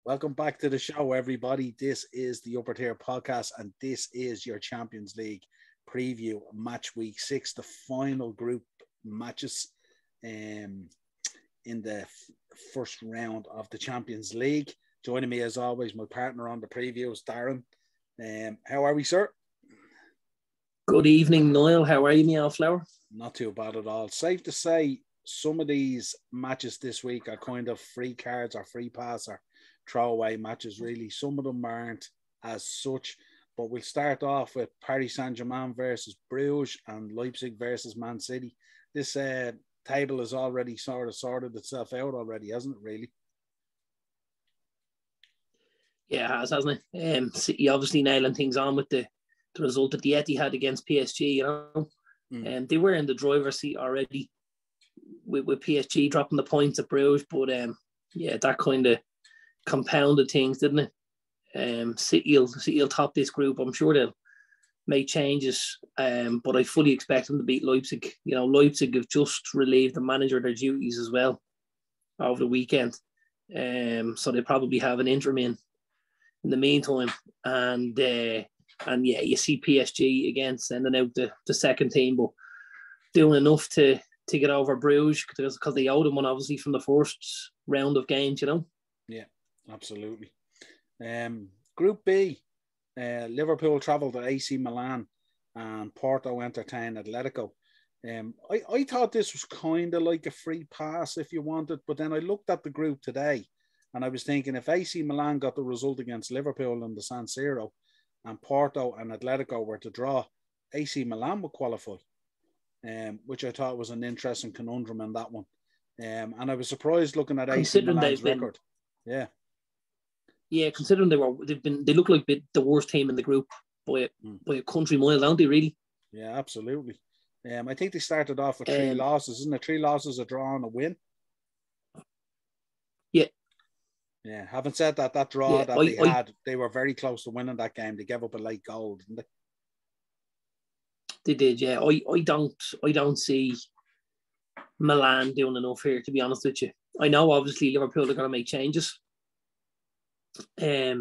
Welcome back to the show, everybody. This is the Upper Tier Podcast, and this is your Champions League preview, match week 6, the final group matches in the first round of the Champions League. Joining me, as always, my partner on the previews, Darren. How are we, sir? Good evening, Niall. How are you, Niall Flower? Not too bad at all. Safe to say, some of these matches this week are kind of free cards or free pass or throwaway matches, really. Some of them aren't as such, but we'll start off with Paris Saint-Germain versus Bruges and Leipzig versus Man City. This table has already sort of sorted itself out already, hasn't it, really? Yeah, it has, hasn't it? City obviously nailing things on with the result that the Etihad against PSG, you know. They were in the driver's seat already with PSG dropping the points at Bruges, but that kind of compounded things, didn't it? City will top this group. I'm sure they'll make changes, but I fully expect them to beat Leipzig. You know, Leipzig have just relieved the manager of their duties as well over the weekend, so they probably have an interim in the meantime, and you see PSG again sending out the second team, but doing enough to get over Bruges because they owed them one, obviously, from the first round of games, you know. Yeah, absolutely. Group B, Liverpool travelled to AC Milan and Porto entertained Atletico. I thought this was kind of like a free pass if you wanted, but then I looked at the group today and I was thinking if AC Milan got the result against Liverpool in the San Siro and Porto and Atletico were to draw, AC Milan would qualify, which I thought was an interesting conundrum in that one. And I was surprised looking at AC Milan's record. Yeah, considering they look like the worst team in the group by a country mile, don't they, really? Yeah, absolutely. I think they started off with 3 losses, isn't it? 3 losses, a draw and a win. Yeah, having said that draw they were very close to winning that game. They gave up a late goal, didn't they? They did, yeah. I don't see Milan doing enough here, to be honest with you. I know obviously Liverpool are going to make changes, but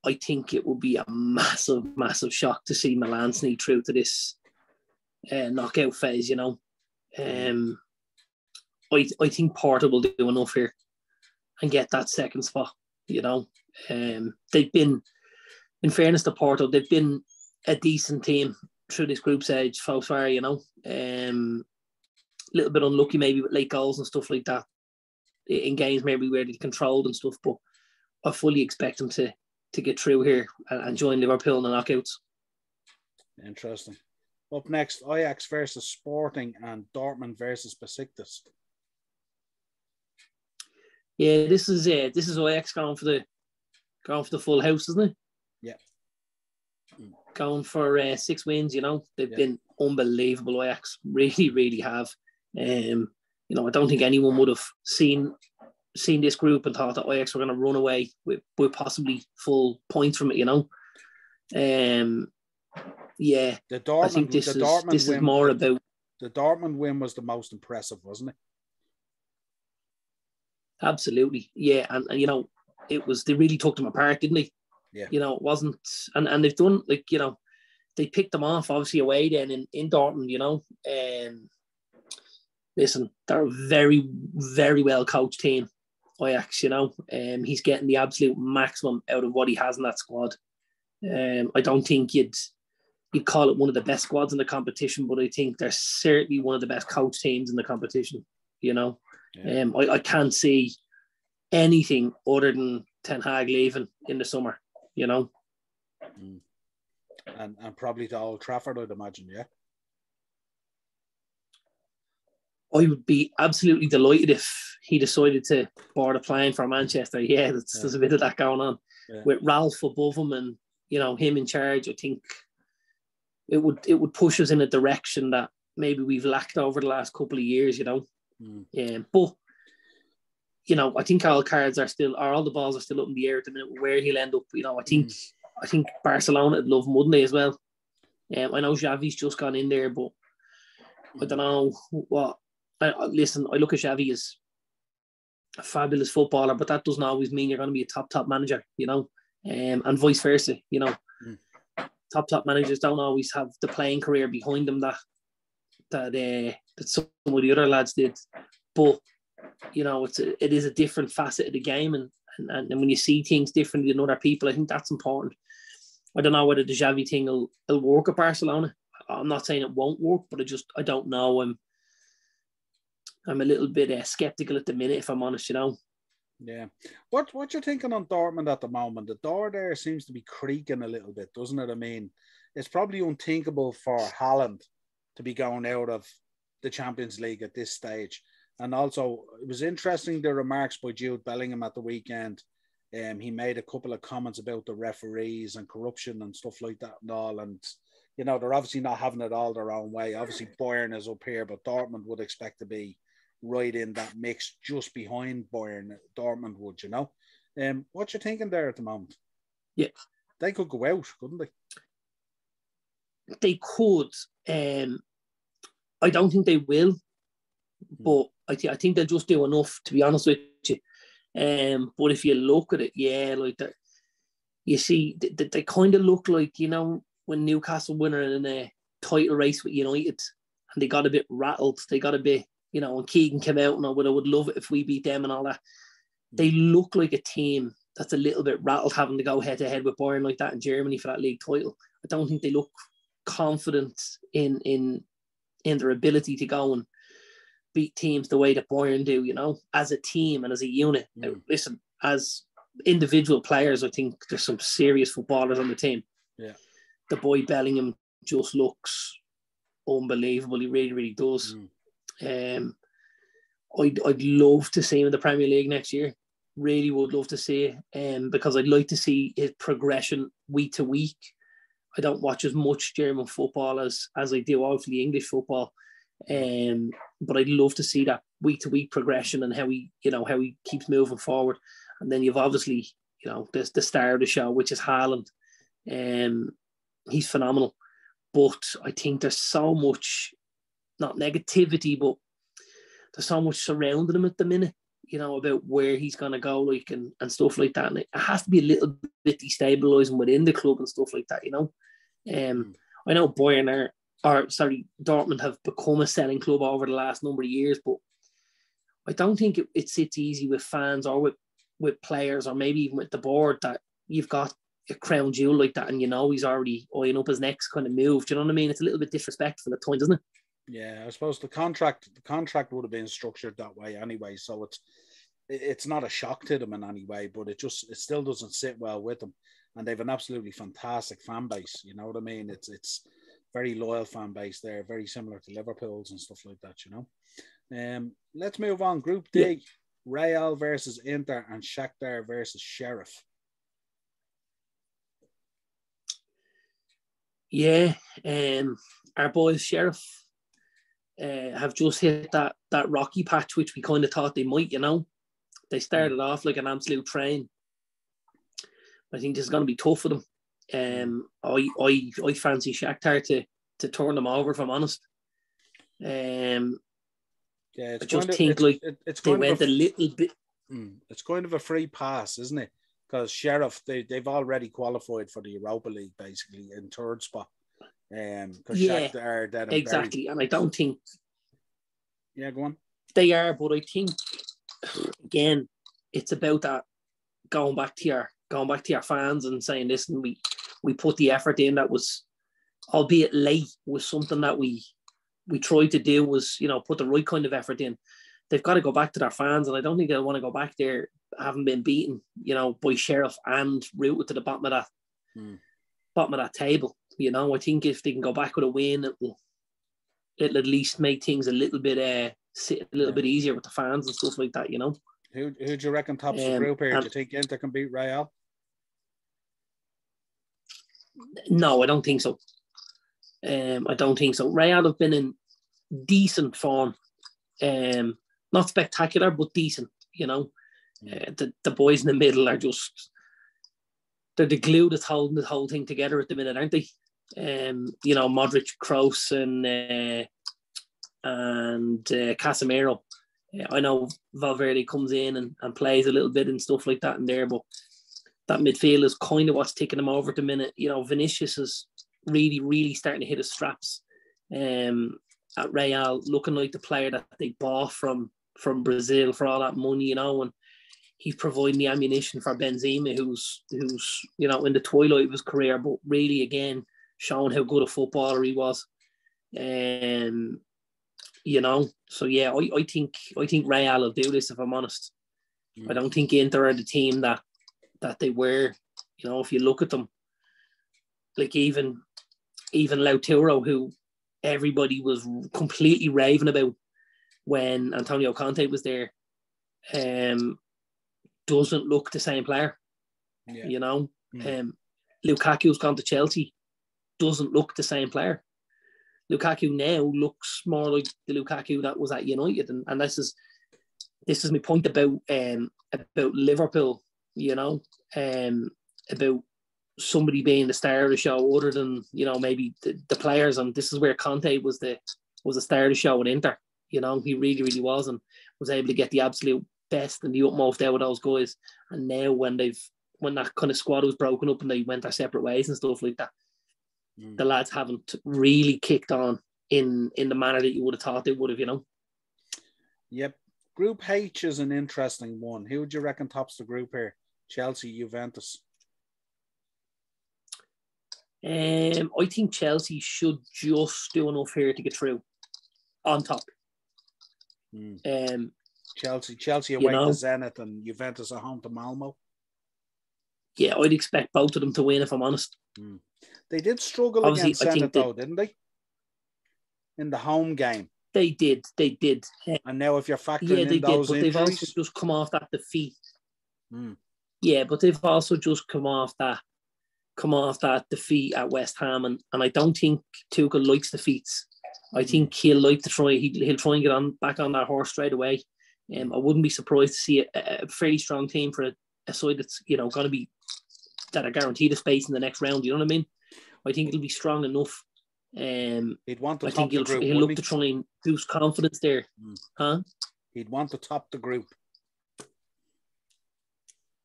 I think it would be a massive shock to see Milan sneak through to this knockout phase, you know. I think Porto will do enough here and get that second spot, you know. They've been, in fairness to Porto, they've been a decent team through this group stage so far, you know. Little bit unlucky maybe with late goals and stuff like that in games maybe where they controlled and stuff, but I fully expect them to get through here and join Liverpool in the knockouts. Interesting. Up next, Ajax versus Sporting and Dortmund versus Besiktas. Yeah, this is Ajax going for the full house, isn't it? Yeah. Going for 6 wins, you know. They've been unbelievable, Ajax. Really, really have. You know, I don't think anyone would have seen this group and thought that Ajax were going to run away with possibly full points from it, you know. Yeah. I think this is more about... The Dortmund win was the most impressive, wasn't it? Absolutely, yeah, and you know, they really took them apart, didn't they? Yeah. You know, it wasn't, and they've done, like, you know, they picked them off obviously away then in Dortmund, you know. Listen, they're a very, very well coached team, Ajax, you know. He's getting the absolute maximum out of what he has in that squad. I don't think you'd call it one of the best squads in the competition, but I think they're certainly one of the best coached teams in the competition, you know. Yeah. I can't see anything other than Ten Hag leaving in the summer, you know. And probably to Old Trafford, I'd imagine, yeah. I would be absolutely delighted if he decided to board a plane for Manchester. Yeah, there's a bit of that going on. Yeah. With Ralph above him and, you know, him in charge, I think it would push us in a direction that maybe we've lacked over the last couple of years, you know. But you know, I think all the balls are still up in the air at the minute where he'll end up. You know, I think Barcelona would love him, wouldn't they, as well? I know Xavi's just gone in there, but I don't know what. Listen, I look at Xavi as a fabulous footballer, but that doesn't always mean you're going to be a top manager, you know, and vice versa, you know. Top managers don't always have the playing career behind them that some of the other lads did, but you know, it is a different facet of the game, and when you see things differently than other people, I think that's important. I don't know whether the Xavi thing will work at Barcelona. I'm not saying it won't work, but I don't know. I'm a little bit skeptical at the minute, if I'm honest, you know. Yeah. What you're thinking on Dortmund at the moment? The door there seems to be creaking a little bit, doesn't it? I mean, it's probably unthinkable for Haaland to be going out of the Champions League at this stage. And also, it was interesting, the remarks by Jude Bellingham at the weekend. He made a couple of comments about the referees and corruption and stuff like that and all. And, you know, they're obviously not having it all their own way. Obviously, Bayern is up here, but Dortmund would expect to be right in that mix just behind Bayern. Dortmund would, you know. What you thinking there at the moment? Yeah. They could go out, couldn't they? They could. I don't think they will, but I think they'll just do enough, to be honest with you. But if you look at it, yeah, like that, you see, they kind of look like, you know, when Newcastle winner in a title race with United, and they got a bit rattled, they got a bit, you know, when Keegan came out, and I would love it if we beat them and all that. They look like a team that's a little bit rattled having to go head to head with Bayern like that in Germany for that league title. I don't think they look confident in their ability to go and beat teams the way that Bayern do, you know, as a team and as a unit. Now, listen, as individual players, I think there's some serious footballers on the team. Yeah. The boy Bellingham just looks unbelievable. He really, really does. I'd love to see him in the Premier League next year. Really would love to see it, because I'd like to see his progression week to week. I don't watch as much German football as I do obviously English football, but I'd love to see that week to week progression and how he keeps moving forward. And then you've obviously, you know, the star of the show, which is Haaland. He's phenomenal, but I think there's so much, not negativity, but there's so much surrounding him at the minute, you know, about where he's going to go, like, and stuff like that. And it has to be a little bit destabilising within the club and stuff like that, you know. I know Dortmund have become a selling club over the last number of years, but I don't think it sits easy with fans or with players, or maybe even with the board, that you've got a crown jewel like that and you know he's already eyeing up his next kind of move. Do you know what I mean? It's a little bit disrespectful at times, isn't it? Yeah, I suppose the contract would have been structured that way anyway, so it's not a shock to them in any way, but it still doesn't sit well with them. And they've an absolutely fantastic fan base, you know what I mean? It's very loyal fan base there, very similar to Liverpool's and stuff like that, you know. Let's move on. Group D, yeah. Real versus Inter and Shakhtar versus Sheriff. Yeah, our boys Sheriff have just hit that rocky patch, which we kind of thought they might, you know. They started off like an absolute train. I think this is going to be tough for them. I fancy Shakhtar to turn them over, if I'm honest. Yeah, I just think they went a little bit. It's kind of a free pass, isn't it? Because Sheriff, they've already qualified for the Europa League, basically, in third spot. Because yeah, Shakhtar are dead and exactly. buried. And I don't think... Yeah, go on. They are, but I think, again, it's about that going back to your fans and saying, listen, we put the effort in that was, albeit late, was something that we tried to do, was, you know, put the right kind of effort in. They've got to go back to their fans, and I don't think they'll want to go back there having been beaten, you know, by Sheriff and rooted to the bottom of that table. You know, I think if they can go back with a win, it'll at least make things a little bit sit a little bit easier with the fans and stuff like that, you know. Who do you reckon tops the group here? Do you think Inter can beat Real? No, I don't think so. I don't think so. Real have been in decent form. Not spectacular, but decent, you know. The boys in the middle are just, they're the glue that's holding the whole thing together at the minute, aren't they? You know, Modric, Kroos and Casemiro. I know Valverde comes in and plays a little bit and stuff like that in there, but that midfield is kind of what's taking them over at the minute. You know, Vinicius is really, really starting to hit his straps. At Real, looking like the player that they bought from Brazil for all that money, you know, and he's providing the ammunition for Benzema, who's you know, in the twilight of his career, but really again showing how good a footballer he was. You know, so yeah, I think Real will do this, if I'm honest. I don't think Inter are the team that they were. You know, if you look at them, like even Lautaro, who everybody was completely raving about when Antonio Conte was there, doesn't look the same player. Yeah. You know, Lukaku's gone to Chelsea, doesn't look the same player. Lukaku now looks more like the Lukaku that was at United, and this is my point about Liverpool. You know, about somebody being the star of the show, other than, you know, maybe the players. And this is where Conte was the star of the show at Inter. You know, he really, really was, and was able to get the absolute best and the utmost out of those guys. And now when that kind of squad was broken up and they went their separate ways and stuff like that, the lads haven't really kicked on in the manner that you would have thought they would have, you know. Yep. Group H is an interesting one. Who would you reckon tops the group here? Chelsea, Juventus? I think Chelsea should just do enough here to get through on top. Chelsea away to Zenit and Juventus at home to Malmo. Yeah, I'd expect both of them to win, if I'm honest. They did struggle against Zenit, though, didn't they? In the home game. They did. And now if you're factoring in those injuries... they've also just come off that defeat. Yeah, but they've also just come off that defeat at West Ham, and I don't think Tuchel likes defeats. I think he'll like to try. He'll try and get back on that horse straight away. I wouldn't be surprised to see a fairly strong team for a side that's, you know, going to be, that are guaranteed a space in the next round. You know what I mean? I think it'll be strong enough. He'd want to I top think the group. He'll look to try and boost confidence there, huh? He'd want to top the group.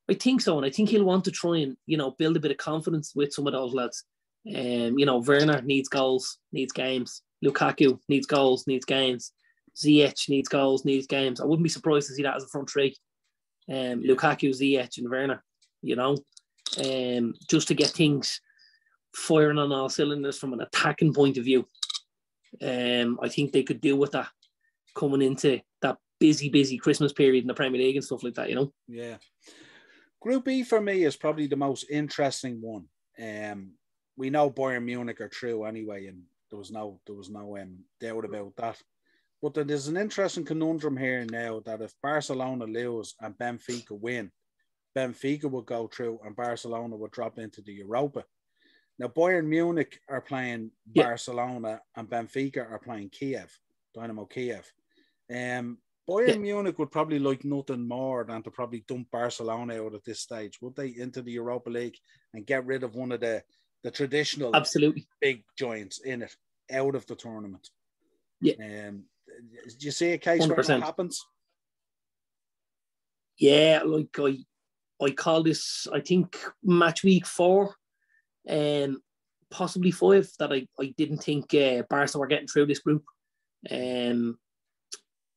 I think so, and I think he'll want to try and, you know, build a bit of confidence with some of those lads. You know, Werner needs goals, needs games. Lukaku needs goals, needs games. Ziyech needs goals, needs games. I wouldn't be surprised to see that as a front three. Lukaku, Ziyech, and Werner. You know, just to get things firing on all cylinders from an attacking point of view. I think they could deal with that coming into that busy Christmas period in the Premier League and stuff like that. You know. Yeah. Group E for me is probably the most interesting one. We know Bayern Munich are through anyway, and there was no doubt about that. But there's an interesting conundrum here now that if Barcelona lose and Benfica win, Benfica will go through and Barcelona will drop into the Europa. Now, Bayern Munich are playing Barcelona and Benfica are playing Dynamo Kiev. Bayern Munich would probably like nothing more than to probably dump Barcelona out at this stage, would they, into the Europa League and get rid of one of the traditional big giants in it, out of the tournament. Yeah. Do you see a case 100%. Where that happens? Yeah, like I call this, I think, match week 4, possibly 5, that I didn't think Barca were getting through this group.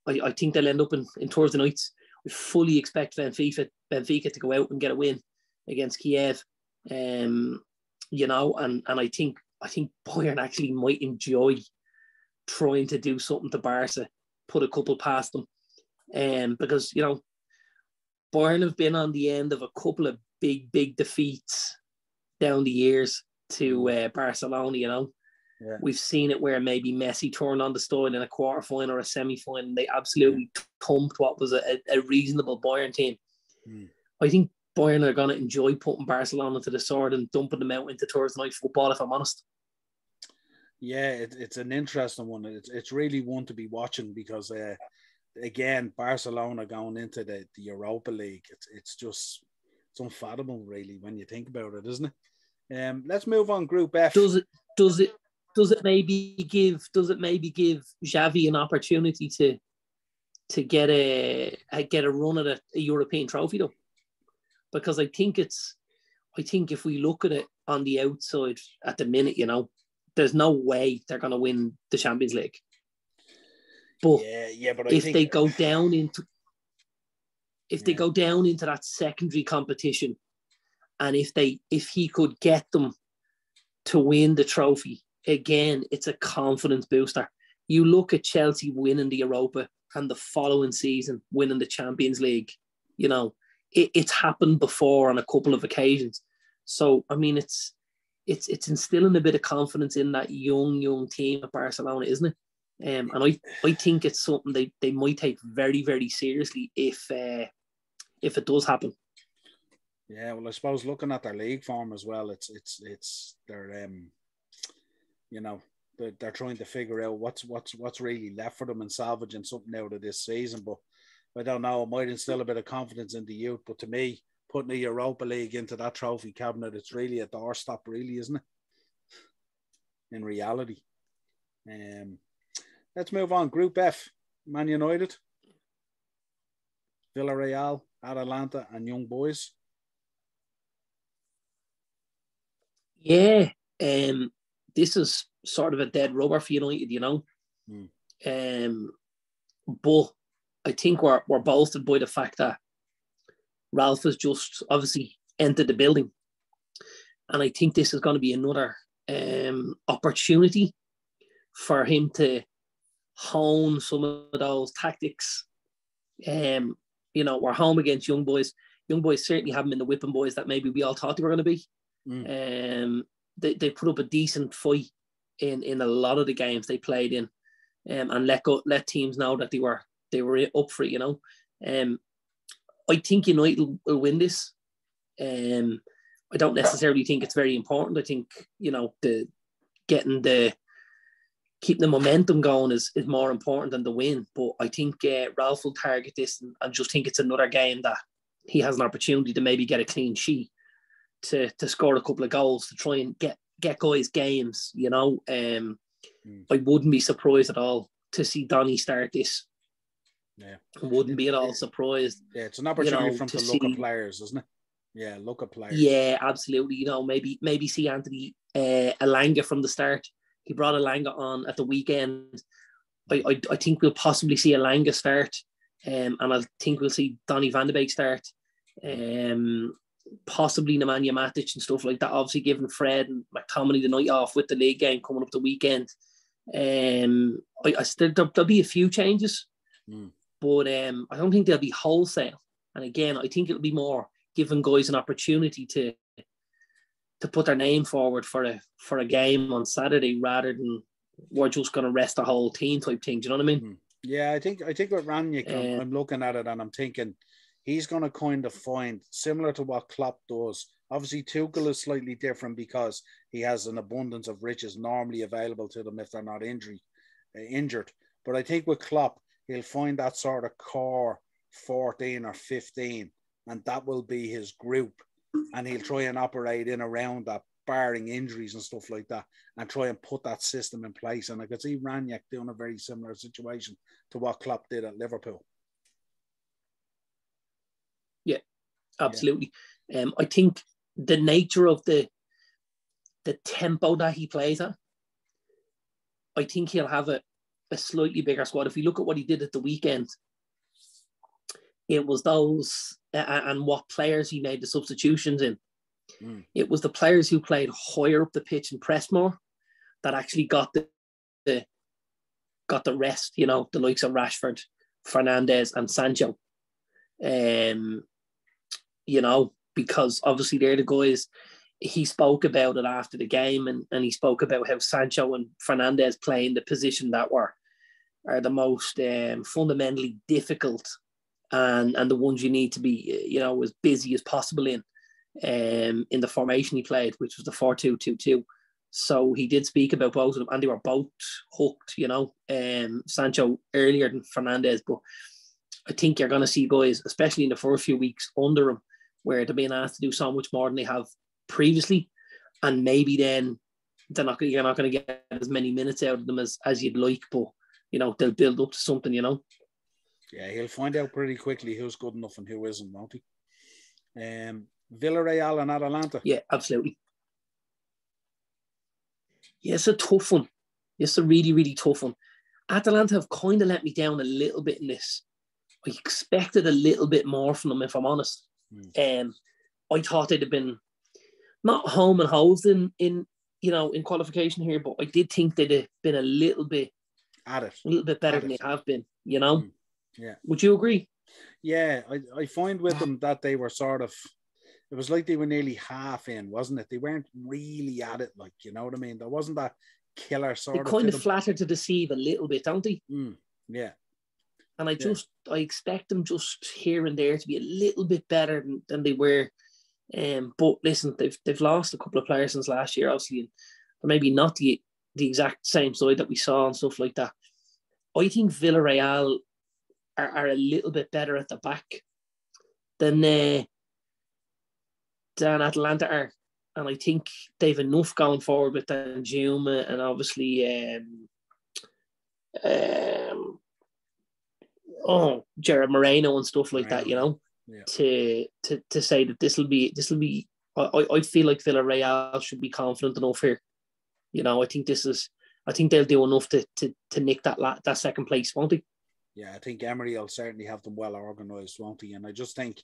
I think they'll end up in Thursday nights. We fully expect Benfica to go out and get a win against Kiev. You know, and I think Bayern actually might enjoy trying to do something to Barca, put a couple past them. Because, you know, Bayern have been on the end of a couple of big defeats down the years to Barcelona, you know. Yeah. We've seen it where maybe Messi turned on the style in a quarterfinal or a semi-final. They absolutely thumped what was a reasonable Bayern team. I think Bayern are going to enjoy putting Barcelona to the sword and dumping them out into Thursday night football, if I'm honest. Yeah, it's an interesting one. It's really one to be watching because, again, Barcelona going into the Europa League, it's unfathomable, really, when you think about it, isn't it? Let's move on. Group F. Does it maybe give Xavi an opportunity to get a run at a European trophy though, because I think if we look at it on the outside at the minute, there's no way they're going to win the Champions League. But but if they go down into that secondary competition, and if he could get them to win the trophy again, it's a confidence booster. You look at Chelsea winning the Europa and the following season winning the Champions League. It's happened before on a couple of occasions. So I mean, it's instilling a bit of confidence in that young team at Barcelona, isn't it? And I think it's something they might take very, very seriously if it does happen. Yeah, well, I suppose looking at their league form as well, they're trying to figure out what's really left for them and salvaging something out of this season. But I don't know, it might instill a bit of confidence in the youth. But to me, putting the Europa League into that trophy cabinet, it's really a doorstop, really, isn't it? In reality. Let's move on. Group F, Man United, Villarreal, Atalanta, and Young Boys. Yeah, this is sort of a dead rubber for United, But I think we're bolstered by the fact that Ralph has just obviously entered the building, and I think this is going to be another opportunity for him to hone some of those tactics. We're home against Young Boys. Young Boys certainly haven't been the whipping boys that maybe we all thought they were going to be. They put up a decent fight in a lot of the games they played in, and let teams know that they were up for it. I think United will win this. I don't necessarily think it's very important. I think keeping the momentum going is more important than the win. But I think Ralph will target this and just think it's another game that he has an opportunity to maybe get a clean sheet, to score a couple of goals, to try and get guys games. I wouldn't be surprised at all to see Donny start this. Yeah, I wouldn't be at all surprised. Yeah, it's an opportunity for him to look at players, isn't it? Yeah, look at players. Yeah, absolutely. Maybe see Anthony Elanga from the start. He brought Elanga on at the weekend. I think we'll possibly see Elanga start, and I think we'll see Donny van de Beek start, possibly Nemanja Matic and stuff like that. Obviously, giving Fred and McTominay the night off with the league game coming up the weekend. I still there'll be a few changes, but I don't think they'll be wholesale. And again, I think it'll be more giving guys an opportunity to put their name forward for a game on Saturday, rather than we're just going to rest the whole team type thing. Do you know what I mean? Yeah, I think with Rangnick, I'm looking at it and I'm thinking he's going to kind of find, similar to what Klopp does. Obviously, Tuchel is slightly different because he has an abundance of riches normally available to them if they're not injured. But I think with Klopp, he'll find that sort of core 14 or 15, and that will be his group. And he'll try and operate in around that, barring injuries and stuff like that, and try and put that system in place. And I could see Rangnick doing a very similar situation to what Klopp did at Liverpool. Yeah, absolutely. Yeah. I think the nature of the tempo that he plays at, I think he'll have a slightly bigger squad. If you look at what he did at the weekend, it was those and what players he made the substitutions in. It was the players who played higher up the pitch and pressed more that actually got the rest. The likes of Rashford, Fernandes, and Sancho. Because obviously they're the guys. He spoke about it after the game, and he spoke about how Sancho and Fernandes play in the position that are the most fundamentally difficult and the ones you need to be, as busy as possible in the formation he played, which was the 4-2-2-2. So he did speak about both of them, and they were both hooked, Sancho earlier than Fernandes. But I think you're going to see guys, especially in the first few weeks under him, where they're being asked to do so much more than they have previously, and maybe then you're not going to get as many minutes out of them as you'd like, but they'll build up to something. Yeah, he'll find out pretty quickly who's good enough and who isn't, won't he? Villarreal and Atalanta. Yeah, absolutely. Yeah, it's a tough one. It's a really, really tough one. Atalanta have kind of let me down a little bit in this. I expected a little bit more from them, if I'm honest. I thought they'd have been not home and hosed in qualification here, but I did think they'd have been a little bit better than they have been. Yeah. Would you agree? Yeah, I find with them that they were sort of. It was like they were nearly half in, wasn't it? They weren't really at it, like, you know what I mean? There wasn't that killer sort of. They kind of flatter to deceive a little bit, don't they? Yeah. And I expect them just here and there to be a little bit better than they were. But listen, they've lost a couple of players since last year, obviously, and maybe not the exact same side that we saw and stuff like that. I think Villarreal are a little bit better at the back than Atalanta are. And I think they've enough going forward with Danjuma and obviously Jared Moreno and stuff like that, to say that this will be. I feel like Villarreal should be confident enough here. I think they'll do enough to nick that second place, won't they? Yeah, I think Emery will certainly have them well organised, won't he? And I just think,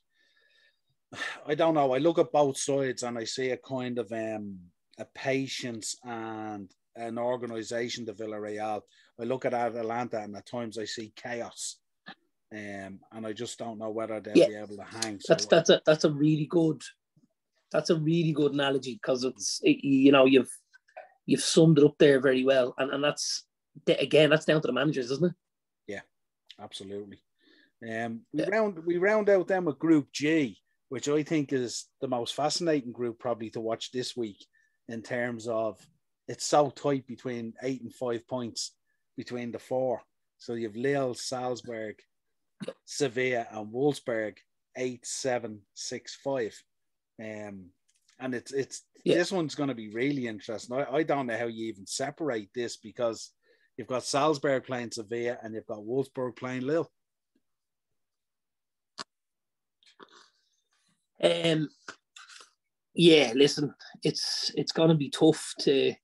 I don't know, I look at both sides and I see a kind of a patience and an organisation to Villarreal. I look at Atalanta and at times I see chaos. And I just don't know whether they'll be able to hang. So that's a really good analogy, because you've summed it up there very well, and that's down to the managers, isn't it? Yeah, absolutely. We round out them with Group G, which I think is the most fascinating group probably to watch this week, in terms of it's so tight between 8 and 5 points between the four. So you have Lille, Salzburg, Sevilla and Wolfsburg 8-7-6-5, and it's this one's going to be really interesting. I don't know how you even separate this, because you've got Salzburg playing Sevilla and you've got Wolfsburg playing Lille. Listen, it's going to be tough to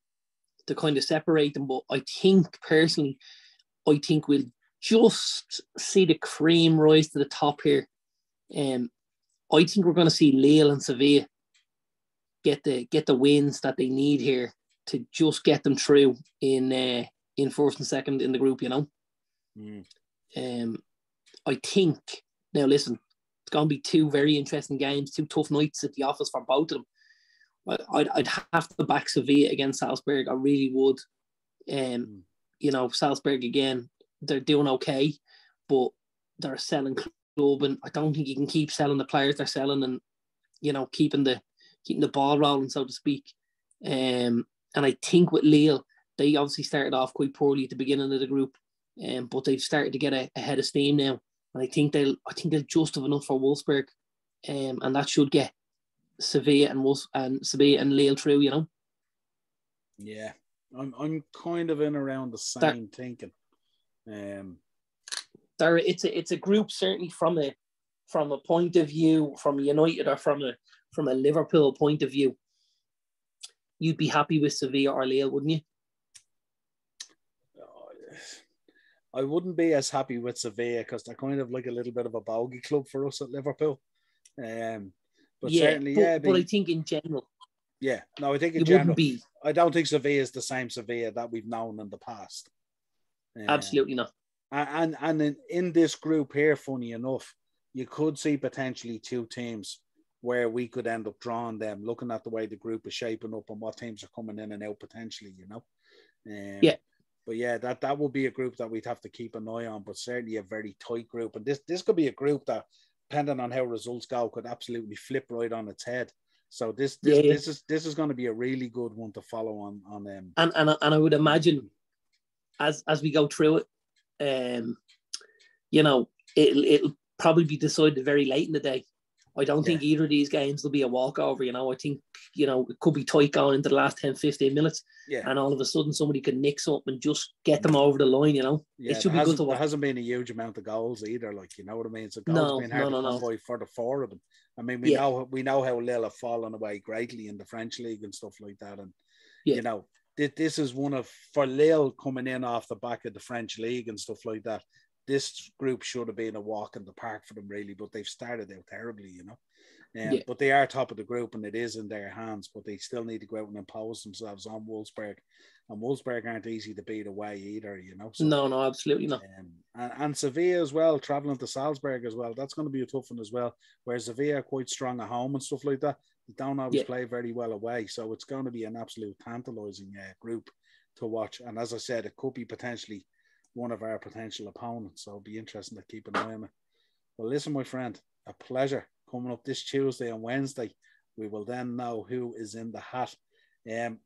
kind of separate them, but I think we'll just see the cream rise to the top here. I think we're going to see Lille and Sevilla get the wins that they need here to just get them through in first and second in the group. I think, now listen, it's going to be two very interesting games, two tough nights at the office for both of them. I'd have to back Sevilla against Salzburg. I really would. Salzburg again, they're doing okay, but they're a selling club, and I don't think you can keep selling the players they're selling and keeping the ball rolling, so to speak. And I think with Lille, they obviously started off quite poorly at the beginning of the group, but they've started to get ahead of steam now, and I think they'll just have enough for Wolfsburg, and that should get Sevilla and Lille through. Yeah, I'm kind of in around the same thinking. It's a group, certainly from a point of view, from United or from a Liverpool point of view, you'd be happy with Sevilla or Lille, wouldn't you? I wouldn't be as happy with Sevilla, because they're kind of like a little bit of a bogey club for us at Liverpool. But I think in general. Yeah, no, I think in general, I don't think Sevilla is the same Sevilla that we've known in the past. Absolutely not. And in this group here, funny enough, you could see potentially two teams where we could end up drawing them, looking at the way the group is shaping up and what teams are coming in and out potentially, But yeah, that will be a group that we'd have to keep an eye on, but certainly a very tight group. And this could be a group that, depending on how results go, could absolutely flip right on its head. So this is going to be a really good one to follow on them. And I would imagine as we go through it, it'll probably be decided very late in the day. I don't think either of these games will be a walkover. I think, it could be tight going into the last 10, 15 minutes. Yeah. And all of a sudden somebody can nick something and just get them over the line, Yeah, it should be good to watch. There hasn't been a huge amount of goals either, like, you know what I mean? So goals been hard to come by for the four of them. I mean, we know how Lille have fallen away greatly in the French league and stuff like that. And, this is one of, for Lille coming in off the back of the French league and stuff like that, this group should have been a walk in the park for them, really, but they've started out terribly, But they are top of the group and it is in their hands, but they still need to go out and impose themselves on Wolfsburg. And Wolfsburg aren't easy to beat away either, So, no, absolutely not. And Sevilla as well, travelling to Salzburg as well. That's going to be a tough one as well, where Sevilla are quite strong at home and stuff like that. They don't always play very well away. So it's going to be an absolute tantalising group to watch. And as I said, it could be potentially one of our potential opponents. So it'll be interesting to keep an eye on it. Well, listen, my friend, a pleasure. Coming up this Tuesday and Wednesday, we will then know who is in the hat.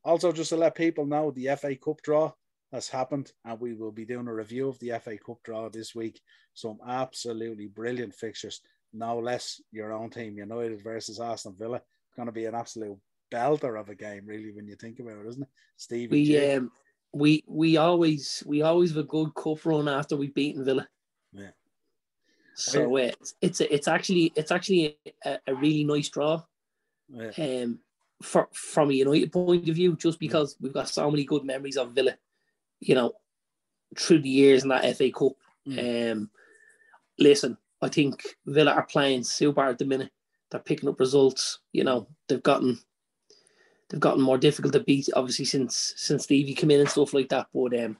Also, just to let people know, the FA Cup draw has happened, and we will be doing a review of the FA Cup draw this week. Some absolutely brilliant fixtures. No less your own team, United versus Aston Villa. It's going to be an absolute belter of a game, really, when you think about it, isn't it, Stevie? We always have a good cup run after we've beaten Villa. Yeah. So it's actually a really nice draw. Yeah. From a United point of view, just because we've got so many good memories of Villa, through the years in that FA Cup. Listen, I think Villa are playing super at the minute. They're picking up results. They've gotten more difficult to beat, obviously, since Stevie came in and stuff like that. But I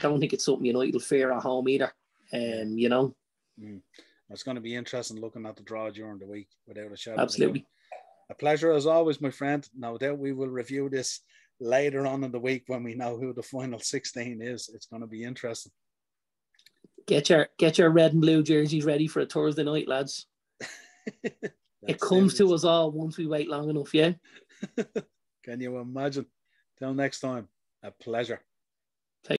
don't think it's something United will fear at home either. It's going to be interesting looking at the draw during the week, without a shadow. Absolutely. A pleasure as always, my friend. No doubt we will review this later on in the week when we know who the final 16 is. It's going to be interesting. Get your red and blue jerseys ready for a Thursday night, lads. It comes to us all once we wait long enough, yeah? Can you imagine? Till next time, a pleasure.